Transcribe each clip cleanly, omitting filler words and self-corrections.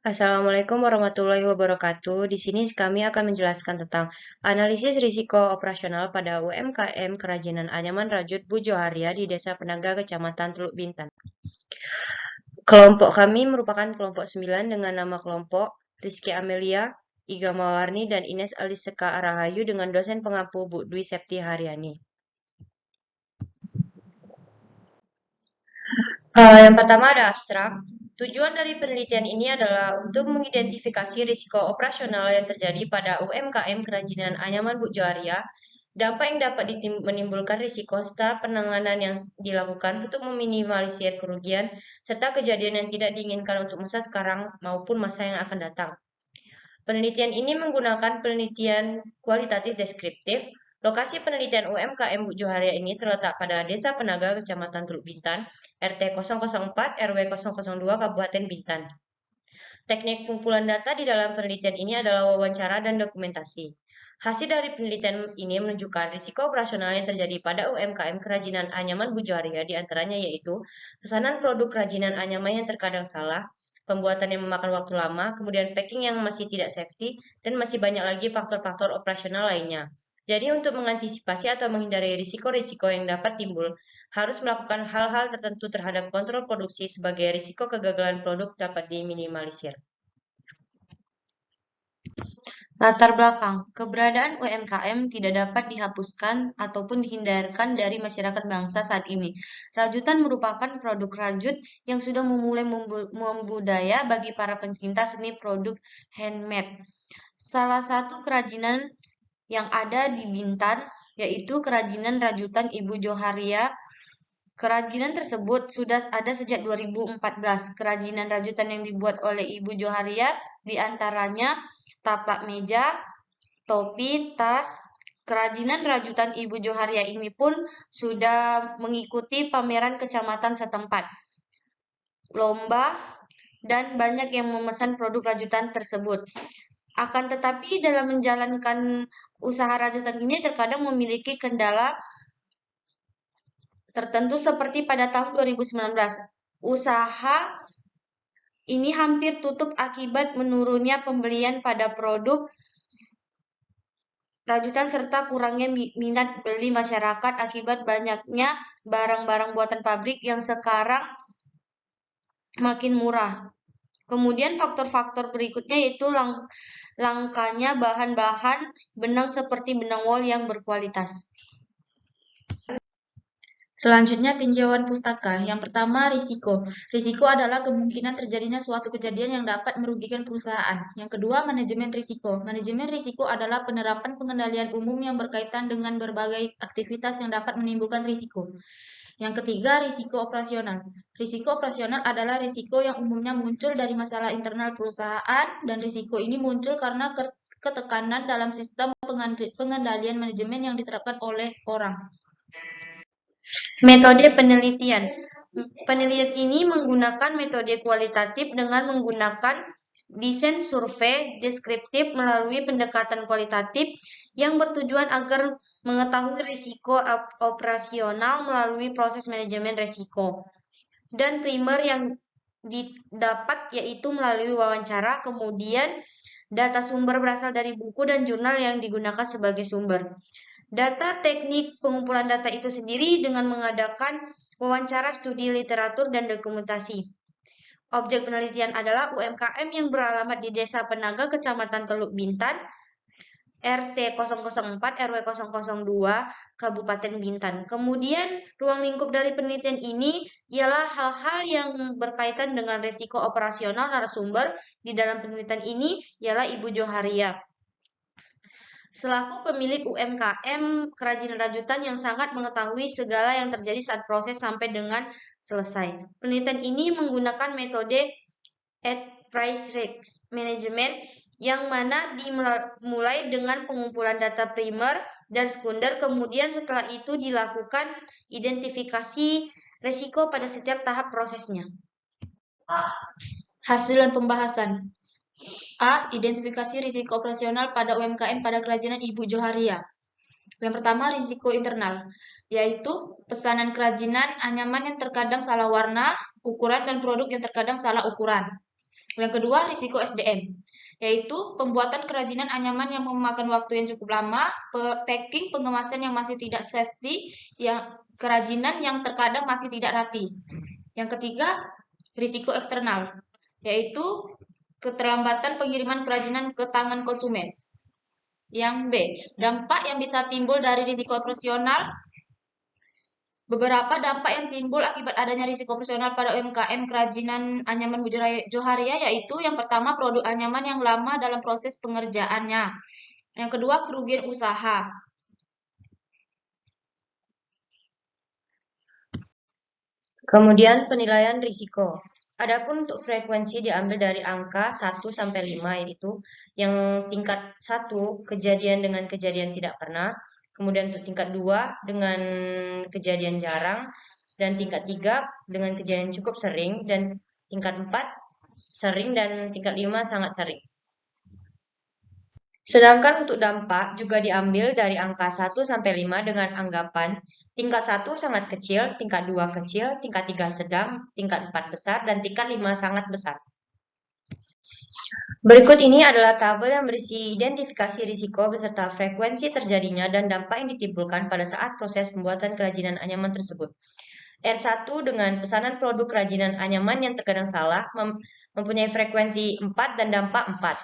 Assalamualaikum warahmatullahi wabarakatuh. Di sini kami akan menjelaskan tentang analisis risiko operasional pada UMKM Kerajinan Anyaman Rajut Bu Joharia di Desa Penaga, Kecamatan Teluk Bintan. Kelompok kami merupakan kelompok 9 dengan nama kelompok Rizky Amelia, Iga Mawarni, dan Ines Aliseka Rahayu dengan dosen pengampu Bu Dwi Septi Haryani. Yang pertama ada abstrak. Tujuan dari penelitian ini adalah untuk mengidentifikasi risiko operasional yang terjadi pada UMKM Kerajinan Anyaman Bu Joharia, dampak yang dapat menimbulkan risiko serta penanganan yang dilakukan untuk meminimalisir kerugian, serta kejadian yang tidak diinginkan untuk masa sekarang maupun masa yang akan datang. Penelitian ini menggunakan penelitian kualitatif deskriptif. Lokasi penelitian UMKM Bu Joharia ini terletak pada Desa Penaga, Kecamatan Teluk Bintan, RT 004 RW 002 Kabupaten Bintan. Teknik pengumpulan data di dalam penelitian ini adalah wawancara dan dokumentasi. Hasil dari penelitian ini menunjukkan risiko operasional yang terjadi pada UMKM kerajinan anyaman Bu Joharia, diantaranya yaitu pesanan produk kerajinan anyaman yang terkadang salah, pembuatan yang memakan waktu lama, kemudian packing yang masih tidak safety, dan masih banyak lagi faktor-faktor operasional lainnya. Jadi untuk mengantisipasi atau menghindari risiko-risiko yang dapat timbul, harus melakukan hal-hal tertentu terhadap kontrol produksi sebagai risiko kegagalan produk dapat diminimalisir. Latar belakang, keberadaan UMKM tidak dapat dihapuskan ataupun dihindarkan dari masyarakat bangsa saat ini. Rajutan merupakan produk rajut yang sudah memulai membudaya bagi para pencinta seni produk handmade. Salah satu kerajinan yang ada di Bintan yaitu kerajinan rajutan Ibu Joharia. Kerajinan tersebut sudah ada sejak 2014. Kerajinan rajutan yang dibuat oleh Ibu Joharia diantaranya taplak meja, topi, tas. Kerajinan rajutan Ibu Joharia ini pun sudah mengikuti pameran kecamatan setempat, lomba, dan banyak yang memesan produk rajutan tersebut. Akan tetapi dalam menjalankan usaha rajutan ini terkadang memiliki kendala tertentu seperti pada tahun 2019. Usaha ini hampir tutup akibat menurunnya pembelian pada produk rajutan serta kurangnya minat beli masyarakat akibat banyaknya barang-barang buatan pabrik yang sekarang makin murah. Kemudian faktor-faktor berikutnya yaitu langkanya bahan-bahan benang seperti benang wol yang berkualitas. Selanjutnya tinjauan pustaka. Yang pertama, risiko. Risiko adalah kemungkinan terjadinya suatu kejadian yang dapat merugikan perusahaan. Yang kedua, manajemen risiko. Manajemen risiko adalah penerapan pengendalian umum yang berkaitan dengan berbagai aktivitas yang dapat menimbulkan risiko. Yang ketiga, risiko operasional. Risiko operasional adalah risiko yang umumnya muncul dari masalah internal perusahaan, dan risiko ini muncul karena ketekanan dalam sistem pengendalian manajemen yang diterapkan oleh orang. Metode penelitian. Penelitian ini menggunakan metode kualitatif dengan menggunakan desain survei deskriptif melalui pendekatan kualitatif yang bertujuan agar mengetahui risiko operasional melalui proses manajemen risiko. Dan primer yang didapat yaitu melalui wawancara, kemudian data sumber berasal dari buku dan jurnal yang digunakan sebagai sumber. Data teknik pengumpulan data itu sendiri dengan mengadakan wawancara, studi literatur, dan dokumentasi. Objek penelitian adalah UMKM yang beralamat di Desa Penaga, Kecamatan Teluk Bintan, RT 004 RW 002 Kabupaten Bintan. Kemudian ruang lingkup dari penelitian ini ialah hal-hal yang berkaitan dengan risiko operasional narasumber di dalam penelitian ini ialah Ibu Joharia. Selaku pemilik UMKM kerajinan rajutan yang sangat mengetahui segala yang terjadi saat proses sampai dengan selesai. Penelitian ini menggunakan metode at price risk management yang mana dimulai dengan pengumpulan data primer dan sekunder, kemudian setelah itu dilakukan identifikasi risiko pada setiap tahap prosesnya. Hasil dan pembahasan. A. Identifikasi risiko operasional pada UMKM pada kerajinan Ibu Joharia. Yang pertama, risiko internal, yaitu pesanan kerajinan anyaman yang terkadang salah warna, ukuran, dan produk yang terkadang salah ukuran. Yang kedua, risiko SDM, yaitu pembuatan kerajinan anyaman yang memakan waktu yang cukup lama, packing, pengemasan yang masih tidak safety, yang kerajinan yang terkadang masih tidak rapi. Yang ketiga, risiko eksternal, yaitu keterlambatan pengiriman kerajinan ke tangan konsumen. Yang B, dampak yang bisa timbul dari risiko operasional. Beberapa dampak yang timbul akibat adanya risiko operasional pada UMKM kerajinan anyaman Bu Joharia yaitu yang pertama produk anyaman yang lama dalam proses pengerjaannya. Yang kedua kerugian usaha. Kemudian penilaian risiko. Adapun untuk frekuensi diambil dari angka 1 sampai 5, yaitu yang tingkat 1 kejadian dengan kejadian tidak pernah, kemudian untuk tingkat 2 dengan kejadian jarang, dan tingkat 3 dengan kejadian cukup sering, dan tingkat 4 sering, dan tingkat 5 sangat sering. Sedangkan untuk dampak juga diambil dari angka 1 sampai 5 dengan anggapan tingkat 1 sangat kecil, tingkat 2 kecil, tingkat 3 sedang, tingkat 4 besar, dan tingkat 5 sangat besar. Berikut ini adalah tabel yang berisi identifikasi risiko beserta frekuensi terjadinya dan dampak yang ditimbulkan pada saat proses pembuatan kerajinan anyaman tersebut. R1 dengan pesanan produk kerajinan anyaman yang terkadang salah mempunyai frekuensi 4 dan dampak 4.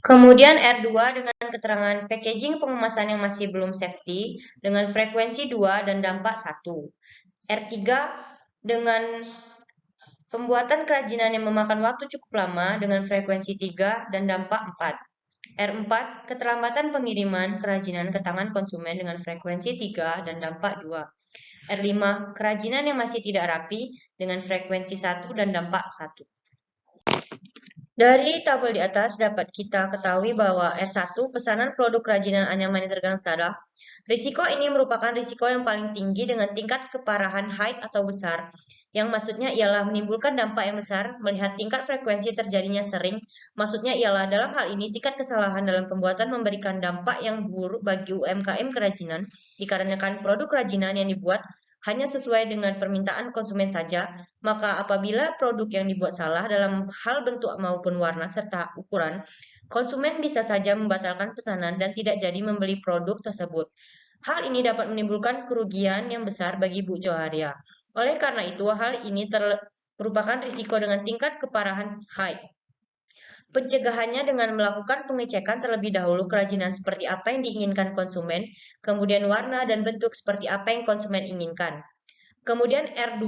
Kemudian R2 dengan keterangan packaging pengemasan yang masih belum safety dengan frekuensi 2 dan dampak 1. R3 dengan pembuatan kerajinan yang memakan waktu cukup lama dengan frekuensi 3 dan dampak 4. R4 keterlambatan pengiriman kerajinan ke tangan konsumen dengan frekuensi 3 dan dampak 2. R5 kerajinan yang masih tidak rapi dengan frekuensi 1 dan dampak 1. Dari tabel di atas dapat kita ketahui bahwa R1 pesanan produk kerajinan anyaman yang terkadang salah. Risiko ini merupakan risiko yang paling tinggi dengan tingkat keparahan high atau besar, yang maksudnya ialah menimbulkan dampak yang besar melihat tingkat frekuensi terjadinya sering. Maksudnya ialah dalam hal ini tingkat kesalahan dalam pembuatan memberikan dampak yang buruk bagi UMKM kerajinan dikarenakan produk kerajinan yang dibuat hanya sesuai dengan permintaan konsumen saja, maka apabila produk yang dibuat salah dalam hal bentuk maupun warna serta ukuran, konsumen bisa saja membatalkan pesanan dan tidak jadi membeli produk tersebut. Hal ini dapat menimbulkan kerugian yang besar bagi Bu Joharia. Oleh karena itu, hal ini merupakan risiko dengan tingkat keparahan high. Pencegahannya dengan melakukan pengecekan terlebih dahulu kerajinan seperti apa yang diinginkan konsumen, kemudian warna dan bentuk seperti apa yang konsumen inginkan. Kemudian R2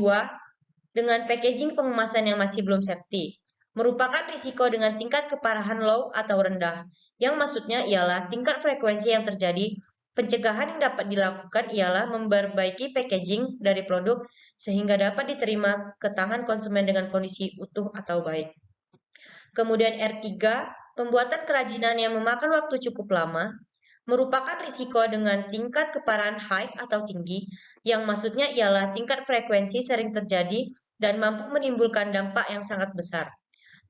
dengan packaging pengemasan yang masih belum safety, merupakan risiko dengan tingkat keparahan low atau rendah, yang maksudnya ialah tingkat frekuensi yang terjadi. Pencegahan yang dapat dilakukan ialah memperbaiki packaging dari produk sehingga dapat diterima ke tangan konsumen dengan kondisi utuh atau baik. Kemudian R3, pembuatan kerajinan yang memakan waktu cukup lama, merupakan risiko dengan tingkat keparahan high atau tinggi, yang maksudnya ialah tingkat frekuensi sering terjadi dan mampu menimbulkan dampak yang sangat besar.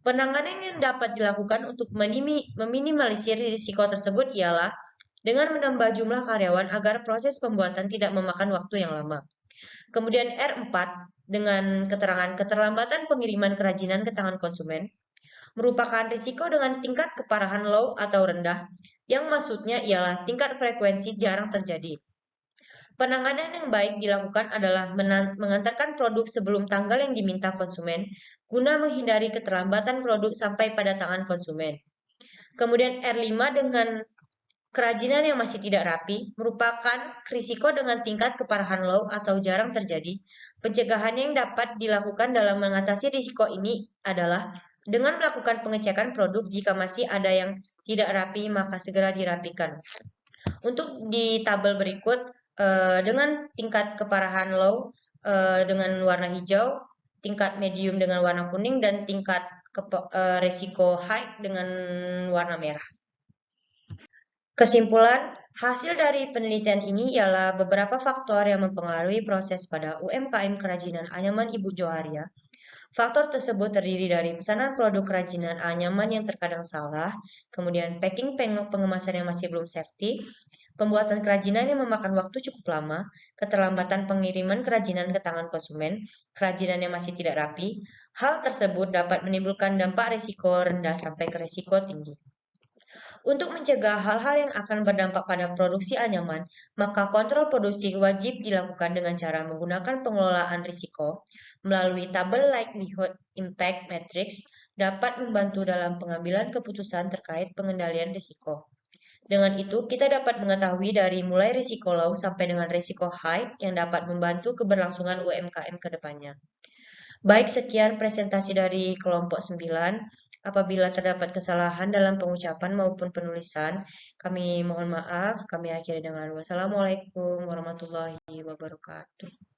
Penanganan yang dapat dilakukan untuk meminimalisir risiko tersebut ialah dengan menambah jumlah karyawan agar proses pembuatan tidak memakan waktu yang lama. Kemudian R4 dengan keterangan keterlambatan pengiriman kerajinan ke tangan konsumen, merupakan risiko dengan tingkat keparahan low atau rendah, yang maksudnya ialah tingkat frekuensi jarang terjadi. Penanganan yang baik dilakukan adalah mengantarkan produk sebelum tanggal yang diminta konsumen, guna menghindari keterlambatan produk sampai pada tangan konsumen. Kemudian R5 dengan kerajinan yang masih tidak rapi, merupakan risiko dengan tingkat keparahan low atau jarang terjadi. Pencegahan yang dapat dilakukan dalam mengatasi risiko ini adalah dengan melakukan pengecekan produk jika masih ada yang tidak rapi, maka segera dirapikan. Untuk di tabel berikut, dengan tingkat keparahan low dengan warna hijau, tingkat medium dengan warna kuning, dan tingkat risiko high dengan warna merah. Kesimpulan, hasil dari penelitian ini ialah beberapa faktor yang mempengaruhi proses pada UMKM kerajinan anyaman Ibu Joharia. Faktor tersebut terdiri dari pesanan produk kerajinan anyaman yang terkadang salah, kemudian packing pengemasan yang masih belum safety, pembuatan kerajinan yang memakan waktu cukup lama, keterlambatan pengiriman kerajinan ke tangan konsumen, kerajinan yang masih tidak rapi, Hal tersebut dapat menimbulkan dampak risiko rendah sampai ke risiko tinggi. Untuk mencegah hal-hal yang akan berdampak pada produksi anyaman, maka kontrol produksi wajib dilakukan dengan cara menggunakan pengelolaan risiko melalui tabel Likelihood Impact Matrix dapat membantu dalam pengambilan keputusan terkait pengendalian risiko. Dengan itu, kita dapat mengetahui dari mulai risiko low sampai dengan risiko high yang dapat membantu keberlangsungan UMKM ke depannya. Baik, sekian presentasi dari kelompok 9. Apabila terdapat kesalahan dalam pengucapan maupun penulisan, kami mohon maaf. Kami akhiri dengan wassalamualaikum warahmatullahi wabarakatuh.